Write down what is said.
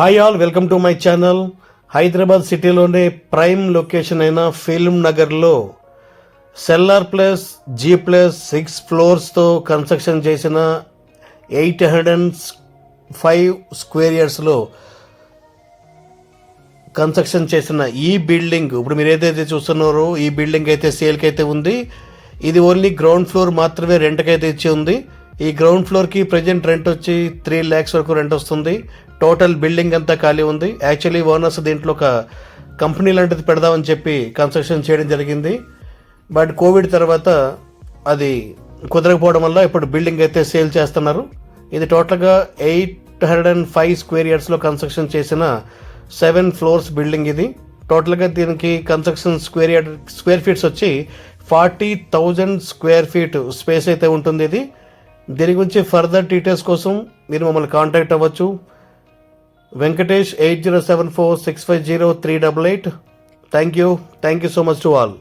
Hi all, welcome to my channel. Hyderabad సిటీలోనే prime location అయిన film నగర్లో సెల్లార్ ప్లస్ జీ ప్లస్ 6 ఫ్లోర్స్తో construction చేసిన 805 స్క్వేర్ యార్డ్స్లో కన్స్ట్రక్షన్ చేసిన ఈ బిల్డింగ్ ఇప్పుడు మీరు ఏదైతే చూస్తున్నారో ఈ బిల్డింగ్ అయితే సేల్కి అయితే ఉంది. ఇది ఓన్లీ గ్రౌండ్ ఫ్లోర్ మాత్రమే రెంట్కి అయితే ఇచ్చి ఉంది. ఈ గ్రౌండ్ ఫ్లోర్కి ప్రజెంట్ రెంట్ వచ్చి 3 lakhs వరకు రెంట్ వస్తుంది. టోటల్ బిల్డింగ్ అంతా ఖాళీ ఉంది. యాక్చువల్లీ ఓనర్స్ దీంట్లో ఒక కంపెనీ లాంటిది పెడదామని చెప్పి కన్స్ట్రక్షన్ చేయడం జరిగింది. బట్ కోవిడ్ తర్వాత అది కుదరకపోవడం వల్ల ఇప్పుడు బిల్డింగ్ అయితే సేల్ చేస్తున్నారు. ఇది టోటల్గా 805 స్క్వేర్ యార్డ్స్లో కన్స్ట్రక్షన్ చేసిన 7 floors బిల్డింగ్. ఇది టోటల్గా దీనికి కన్స్ట్రక్షన్ స్క్వేర్ ఫీట్స్ వచ్చి 40,000 స్క్వేర్ ఫీట్ స్పేస్ అయితే ఉంటుంది. ఇది దీని గురించి ఫర్దర్ డీటెయిల్స్ కోసం మీరు మమ్మల్ని కాంటాక్ట్ అవ్వచ్చు. Venkatesh 8074650388. Thank you so much to all.